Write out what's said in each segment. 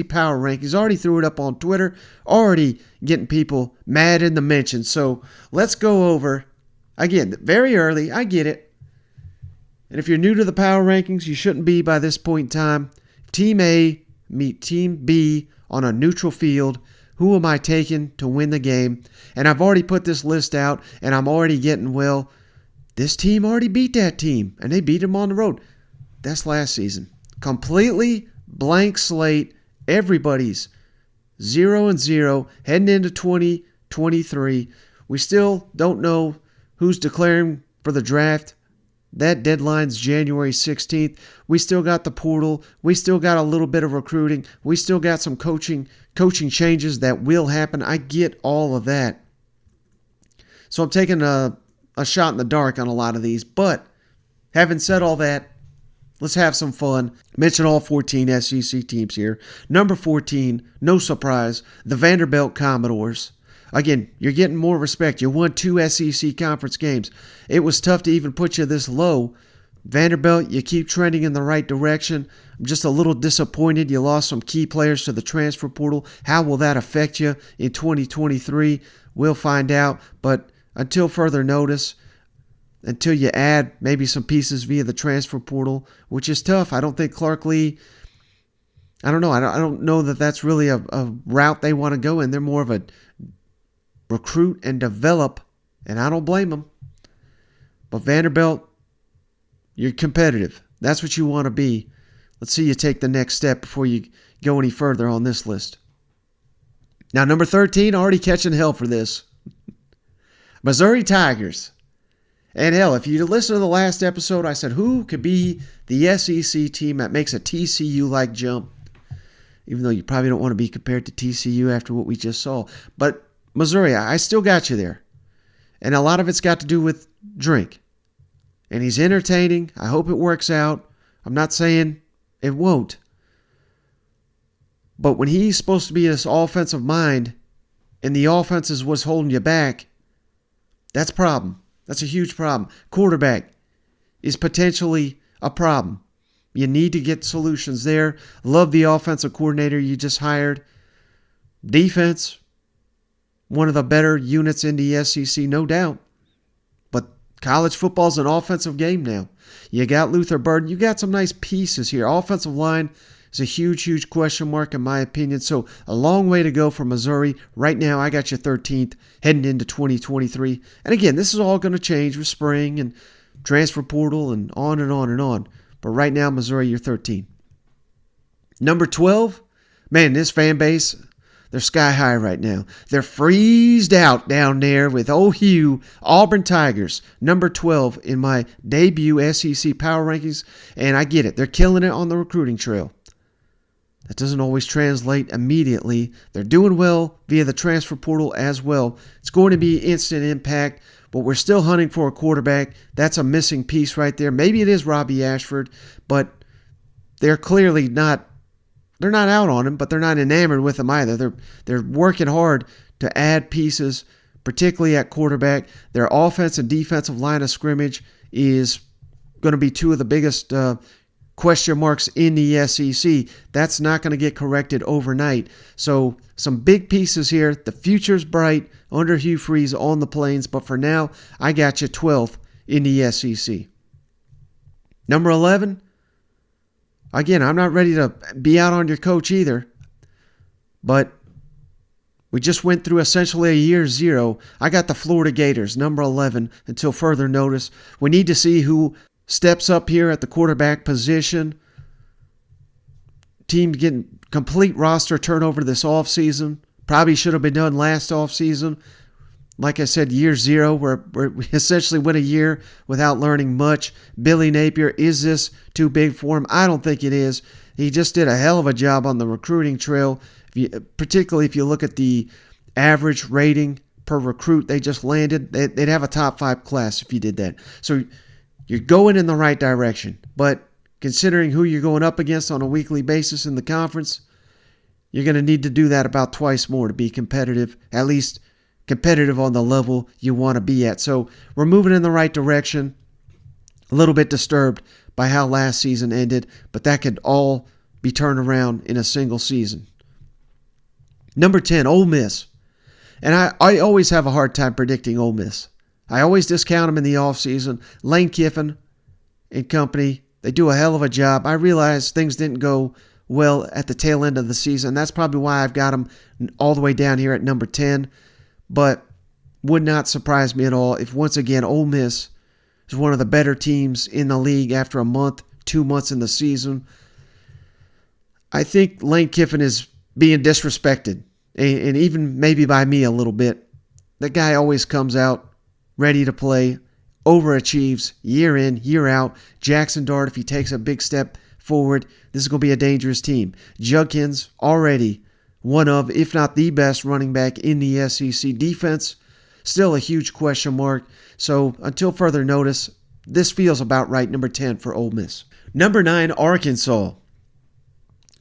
Power Rankings. Already threw it up on Twitter. Already getting people mad in the mentions. So let's go over, again, very early. I get it. And if you're new to the Power Rankings, you shouldn't be by this point in time. Team A meet Team B on a neutral field. Who am I taking to win the game? And I've already put this list out, and I'm already getting, well, this team already beat that team, and they beat them on the road. That's last season. Completely blank slate. Everybody's 0-0 heading into 2023. We still don't know who's declaring for the draft. That deadline's January 16th. We still got the portal. We still got a little bit of recruiting. We still got some coaching changes that will happen. I get all of that. So I'm taking a shot in the dark on a lot of these. But having said all that, let's have some fun. Mention all 14 SEC teams here. Number 14, no surprise, the Vanderbilt Commodores. Again, you're getting more respect. You won 2 SEC conference games. It was tough to even put you this low. Vanderbilt, you keep trending in the right direction. I'm just a little disappointed you lost some key players to the transfer portal. How will that affect you in 2023? We'll find out. But until further notice, until you add maybe some pieces via the transfer portal, which is tough. I don't think Clark Lee, I don't know. I don't know that that's really a route they want to go in. They're more of a recruit and develop, and I don't blame them. But Vanderbilt, you're competitive. That's what you want to be. Let's see you take the next step before you go any further on this list. Now, number 13, already catching hell for this. Missouri Tigers. And hell, if you listen to the last episode, I said, who could be the SEC team that makes a TCU-like jump? Even though you probably don't want to be compared to TCU after what we just saw. But Missouri, I still got you there. And a lot of it's got to do with Drink. And he's entertaining. I hope it works out. I'm not saying it won't. But when he's supposed to be this offensive mind and the offense is what's holding you back, that's a problem. That's a huge problem. Quarterback is potentially a problem. You need to get solutions there. Love the offensive coordinator you just hired. Defense, one of the better units in the SEC, no doubt. But college football's an offensive game now. You got Luther Burden. You got some nice pieces here. Offensive line is a huge, huge question mark in my opinion. So a long way to go for Missouri. Right now, I got you 13th heading into 2023. And again, this is all going to change with spring and transfer portal and on and on and on. But right now, Missouri, you're 13. Number 12, man, this fan base, they're sky high right now. They're freezed out down there with old Hugh, Auburn Tigers, number 12 in my debut SEC Power Rankings. And I get it. They're killing it on the recruiting trail. That doesn't always translate immediately. They're doing well via the transfer portal as well. It's going to be instant impact, but we're still hunting for a quarterback. That's a missing piece right there. Maybe it is Robbie Ashford, but they're clearly not. They're not out on him, but they're not enamored with him either. They're working hard to add pieces, particularly at quarterback. Their offense and defensive line of scrimmage is going to be two of the biggest question marks in the SEC. That's not going to get corrected overnight. So some big pieces here. The future's bright under Hugh Freeze on the Plains, but for now, I got you 12th in the SEC. Number 11, again, I'm not ready to be out on your coach either, but we just went through essentially a year zero. I got the Florida Gators, number 11, until further notice. We need to see who steps up here at the quarterback position. Team getting complete roster turnover this offseason. Probably should have been done last offseason. Like I said, year zero, where we essentially went a year without learning much. Billy Napier, is this too big for him? I don't think it is. He just did a hell of a job on the recruiting trail, particularly if you look at the average rating per recruit they just landed. They'd have a top 5 class if you did that. So you're going in the right direction. But considering who you're going up against on a weekly basis in the conference, you're going to need to do that about twice more to be competitive, at least competitive on the level you want to be at. So we're moving in the right direction. A little bit disturbed by how last season ended, but that could all be turned around in a single season. Number 10, Ole Miss. And I always have a hard time predicting Ole Miss. I always discount them in the offseason. Lane Kiffin and company, they do a hell of a job. I realize things didn't go well at the tail end of the season. That's probably why I've got them all the way down here at number 10. But would not surprise me at all if once again Ole Miss is one of the better teams in the league after a month, 2 months in the season. I think Lane Kiffin is being disrespected, and even maybe by me a little bit. That guy always comes out ready to play, overachieves year in, year out. Jackson Dart, if he takes a big step forward, this is going to be a dangerous team. Judkins, already one of, if not the best running back in the SEC. Defense, still a huge question mark. So until further notice, this feels about right, number 10 for Ole Miss. Number 9, Arkansas.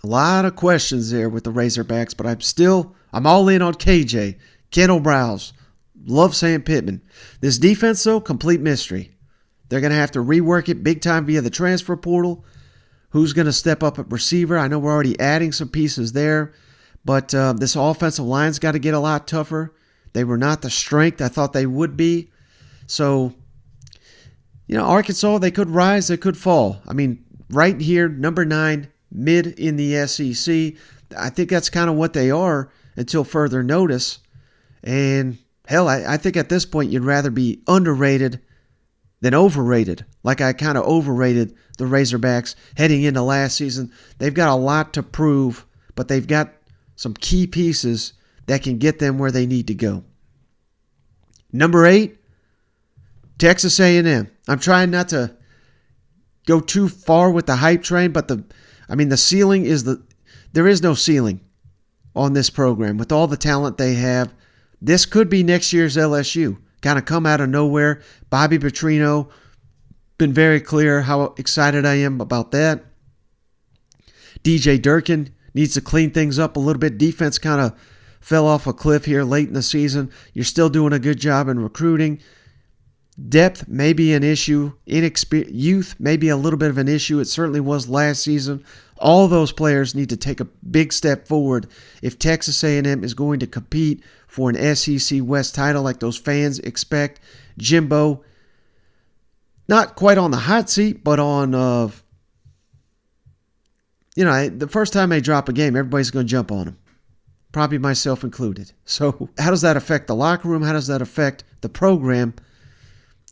A lot of questions there with the Razorbacks, but I'm all in on KJ. Kendall Browse. Love Sam Pittman. This defense, though, complete mystery. They're going to have to rework it big time via the transfer portal. Who's going to step up at receiver? I know we're already adding some pieces there, but this offensive line's got to get a lot tougher. They were not the strength I thought they would be. So, Arkansas, they could rise, they could fall. I mean, right here, number 9, mid in the SEC. I think that's kind of what they are until further notice. And hell, I think at this point you'd rather be underrated than overrated. Like I kind of overrated the Razorbacks heading into last season. They've got a lot to prove, but they've got some key pieces that can get them where they need to go. Number 8, Texas A&M. I'm trying not to go too far with the hype train, but the ceiling is there is no ceiling on this program. With all the talent they have, this could be next year's LSU. Kind of come out of nowhere. Bobby Petrino, been very clear how excited I am about that. DJ Durkin needs to clean things up a little bit. Defense kind of fell off a cliff here late in the season. You're still doing a good job in recruiting. Depth may be an issue. Youth may be a little bit of an issue. It certainly was last season. All those players need to take a big step forward if Texas A&M is going to compete for an SEC West title like those fans expect. Jimbo, not quite on the hot seat, but on, the first time they drop a game, everybody's going to jump on him. Probably myself included. So how does that affect the locker room? How does that affect the program?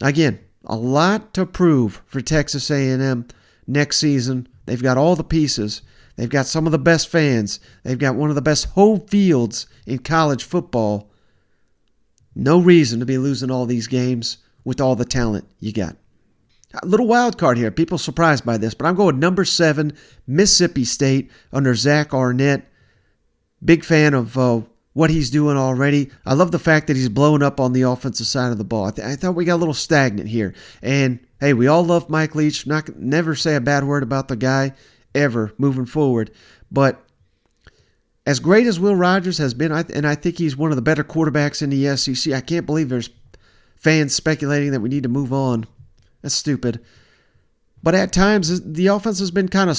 Again, a lot to prove for Texas A&M next season. They've got all the pieces. They've got some of the best fans. They've got one of the best home fields in college football. No reason to be losing all these games with all the talent you got. A little wild card here. People surprised by this, but I'm going number 7, Mississippi State under Zach Arnett. Big fan of what he's doing already. I love the fact that he's blowing up on the offensive side of the ball. I thought we got a little stagnant here. And, hey, we all love Mike Leach. Never say a bad word about the guy ever moving forward. But as great as Will Rogers has been, and I think he's one of the better quarterbacks in the SEC, I can't believe there's fans speculating that we need to move on. That's stupid. But at times, the offense has been kind of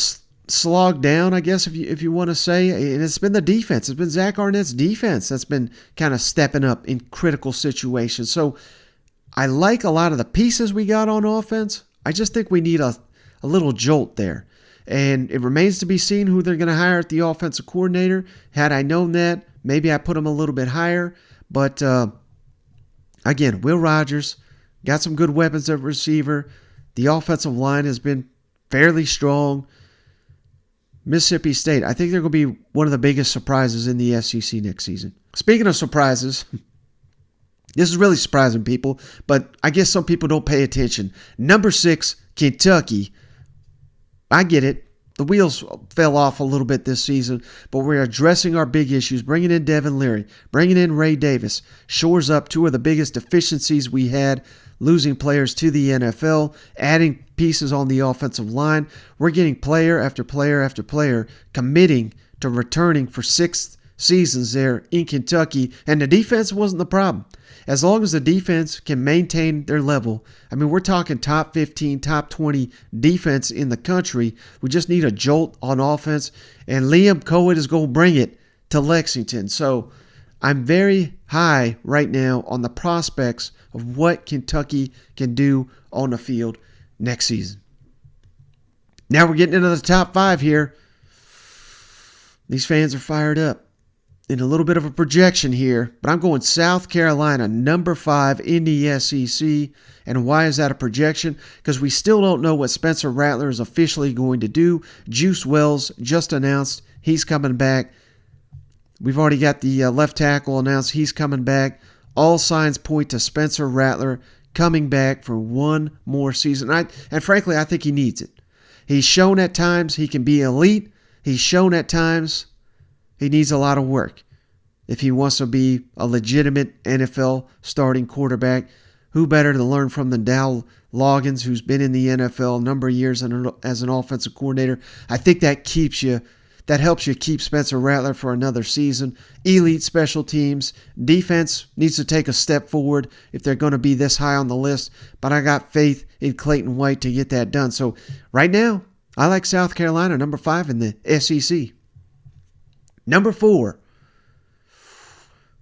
slogged down, I guess, if you want to say. And it's been the defense. It's been Zach Arnett's defense that's been kind of stepping up in critical situations. So I like a lot of the pieces we got on offense. I just think we need a little jolt there. And it remains to be seen who they're going to hire at the offensive coordinator. Had I known that, maybe I put him a little bit higher. But again, Will Rogers got some good weapons at receiver. The offensive line has been fairly strong. Mississippi State, I think they're going to be one of the biggest surprises in the SEC next season. Speaking of surprises, this is really surprising people, but I guess some people don't pay attention. Number 6, Kentucky. I get it. The wheels fell off a little bit this season, but we're addressing our big issues, bringing in Devin Leary, bringing in Ray Davis, shores up 2 of the biggest deficiencies we had, losing players to the NFL, adding pieces on the offensive line. We're getting player after player after player committing to returning for 6th, seasons there in Kentucky, and the defense wasn't the problem. As long as the defense can maintain their level, I mean, we're talking top 15, top 20 defense in the country. We just need a jolt on offense, and Liam Cohen is going to bring it to Lexington. So I'm very high right now on the prospects of what Kentucky can do on the field next season. Now we're getting into the top 5 here. These fans are fired up. In a little bit of a projection here, but I'm going South Carolina, number 5 in the SEC. And why is that a projection? Because we still don't know what Spencer Rattler is officially going to do. Juice Wells just announced he's coming back. We've already got the left tackle announced he's coming back. All signs point to Spencer Rattler coming back for one more season. And frankly, I think he needs it. He's shown at times he can be elite. He's shown at times he needs a lot of work if he wants to be a legitimate NFL starting quarterback. Who better to learn from than Dow Loggins, who's been in the NFL a number of years as an offensive coordinator? I think that helps you keep Spencer Rattler for another season. Elite special teams. Defense needs to take a step forward if they're going to be this high on the list. But I got faith in Clayton White to get that done. So right now, I like South Carolina, number 5 in the SEC. Number 4.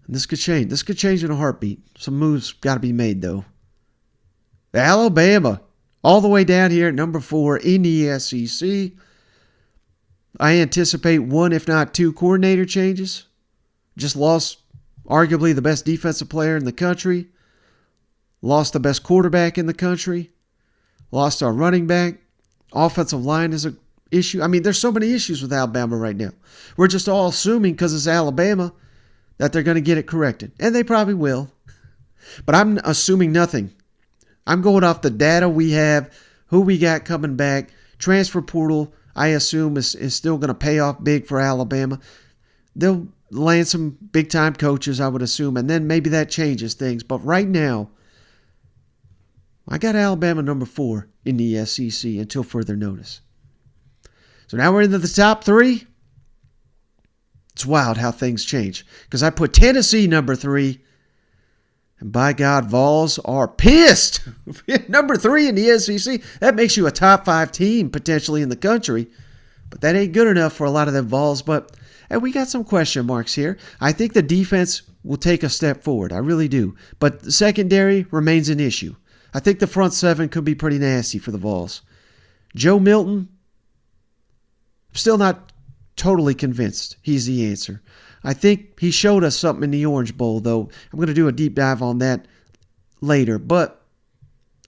And this could change. This could change in a heartbeat. Some moves got to be made, though. Alabama, all the way down here at number 4 in the SEC. I anticipate 1, if not 2, coordinator changes. Just lost arguably the best defensive player in the country. Lost the best quarterback in the country. Lost our running back. Offensive line is an issue. I mean, there's so many issues with Alabama right now. We're just all assuming because it's Alabama that they're going to get it corrected. And they probably will. But I'm assuming nothing. I'm going off the data we have, who we got coming back. Transfer portal, I assume, is still going to pay off big for Alabama. They'll land some big-time coaches, I would assume, and then maybe that changes things. But right now, I got Alabama number 4 in the SEC until further notice. So now we're into the top 3. It's wild how things change. Because I put Tennessee number 3. And by God, Vols are pissed. Number 3 in the SEC. That makes you a top 5 team potentially in the country. But that ain't good enough for a lot of them Vols. And we got some question marks here. I think the defense will take a step forward. I really do. But the secondary remains an issue. I think the front 7 could be pretty nasty for the Vols. Joe Milton, still not totally convinced he's the answer. I think he showed us something in the Orange Bowl, though. I'm going to do a deep dive on that later. But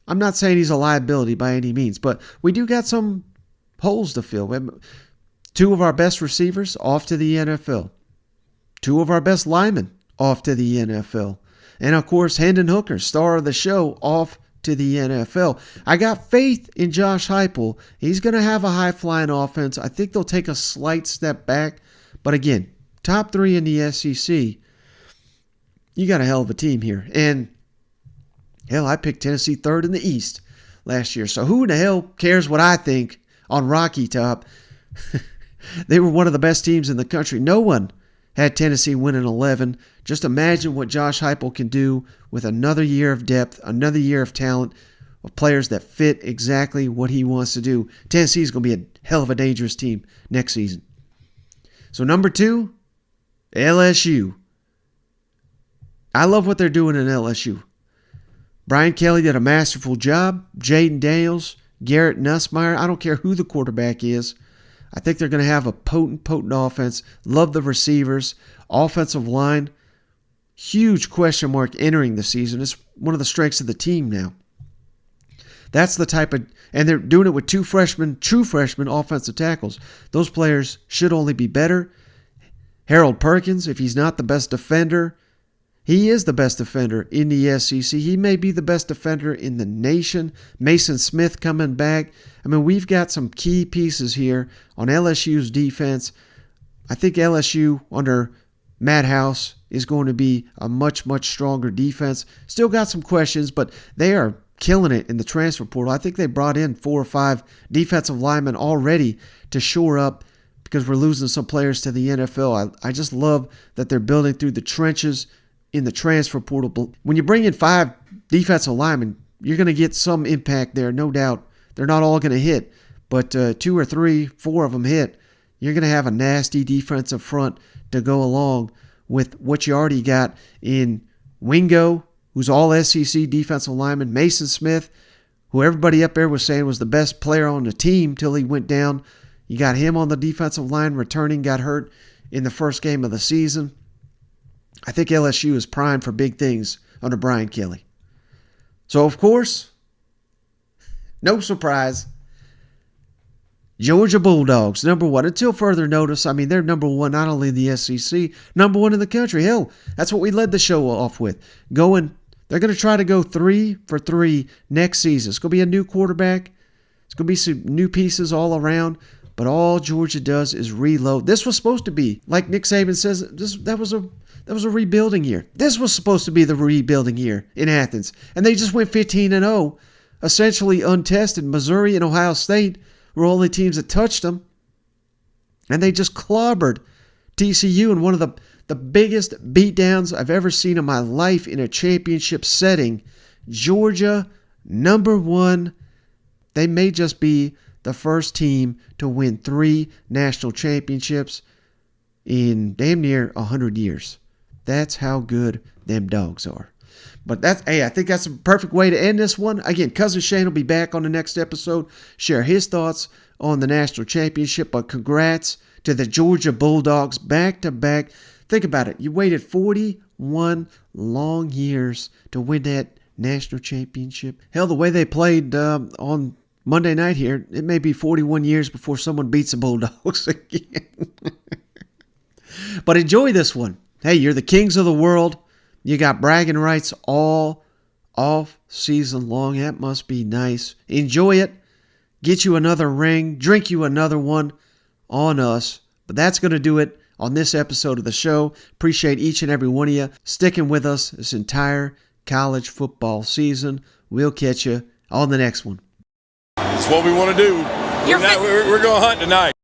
I'm not saying he's a liability by any means. But we do got some holes to fill. 2 of our best receivers off to the NFL. 2 of our best linemen off to the NFL. And, of course, Hendon Hooker, star of the show, off to the NFL. I got faith in Josh Heupel. He's going to have a high-flying offense. I think they'll take a slight step back. But, again, top 3 in the SEC. You got a hell of a team here. And, hell, I picked Tennessee 3rd in the East last year. So who in the hell cares what I think on Rocky Top? They were one of the best teams in the country. No one had Tennessee winning 11. Just imagine what Josh Heupel can do with another year of depth, another year of talent, of players that fit exactly what he wants to do. Tennessee is going to be a hell of a dangerous team next season. So number 2, LSU. I love what they're doing in LSU. Brian Kelly did a masterful job. Jaden Daniels, Garrett Nussmeier. I don't care who the quarterback is. I think they're going to have a potent offense. Love the receivers. Offensive line. Huge question mark entering the season. It's one of the strengths of the team now. That's the type of, and they're doing it with 2 true freshman offensive tackles. Those players should only be better. Harold Perkins, if he's not the best defender, he is the best defender in the SEC. He may be the best defender in the nation. Mason Smith coming back. I mean, we've got some key pieces here on LSU's defense. I think LSU under Matt House is going to be a much, much stronger defense. Still got some questions, but they are killing it in the transfer portal. I think they brought in 4 or 5 defensive linemen already to shore up because we're losing some players to the NFL. I just love that they're building through the trenches in the transfer portal. When you bring in 5 defensive linemen, you're going to get some impact there, no doubt. They're not all going to hit, but 2 or 3, 4 of them hit. You're going to have a nasty defensive front to go along with what you already got in Wingo, who's all SEC defensive lineman, Mason Smith, who everybody up there was saying was the best player on the team till he went down. You got him on the defensive line returning, got hurt in the first game of the season. I think LSU is primed for big things under Brian Kelly. So, of course, no surprise, Georgia Bulldogs, number 1. Until further notice, I mean, they're number 1 not only in the SEC, number 1 in the country. Hell, that's what we led the show off with. They're going to try to go 3 for 3 next season. It's going to be a new quarterback. It's going to be some new pieces all around. But all Georgia does is reload. This was supposed to be, like Nick Saban says, that was a rebuilding year. This was supposed to be the rebuilding year in Athens. And they just went 15-0, essentially untested. Missouri and Ohio State were only teams that touched them. And they just clobbered TCU in one of the biggest beatdowns I've ever seen in my life in a championship setting. Georgia, number 1. They may just be the first team to win 3 national championships in damn near 100 years. That's how good them dogs are. But I think that's a perfect way to end this one. Again, Cousin Shane will be back on the next episode, share his thoughts on the national championship. But congrats to the Georgia Bulldogs back-to-back. Think about it. You waited 41 long years to win that national championship. Hell, the way they played on Monday night here, it may be 41 years before someone beats the Bulldogs again. But enjoy this one. Hey, you're the kings of the world. You got bragging rights all off season long. That must be nice. Enjoy it. Get you another ring. Drink you another one on us. But that's going to do it on this episode of the show. Appreciate each and every one of you sticking with us this entire college football season. We'll catch you on the next one. It's what we want to do. We're going to hunt tonight.